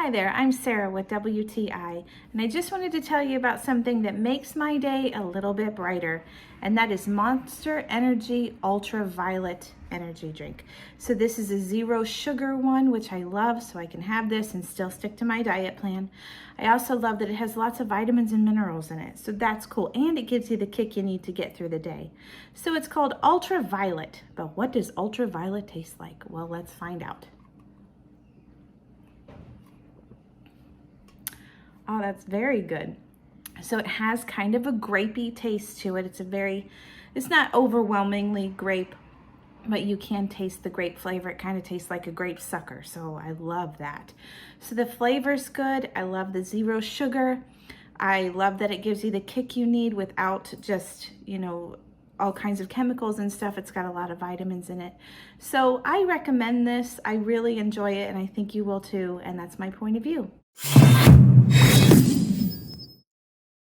Hi there, I'm Sarah with WTI, and I just wanted to tell you about something that makes my day a little bit brighter, and that is Monster Energy Ultraviolet Energy Drink. So this is a zero sugar one, which I love, so I can have this and still stick to my diet plan. I also love that it has lots of vitamins and minerals in it, so that's cool, and it gives you the kick you need to get through the day. So it's called Ultraviolet, but what does ultraviolet taste like? Well, let's find out. Oh, that's very good. So it has kind of a grapey taste to it. It's not overwhelmingly grape, but you can taste the grape flavor. It kind of tastes like a grape sucker, so I love that. So the flavor's good. I love the zero sugar. I love that it gives you the kick you need without just, all kinds of chemicals and stuff. It's got a lot of vitamins in it. So I recommend this. I really enjoy it, and I think you will too, and that's my point of view.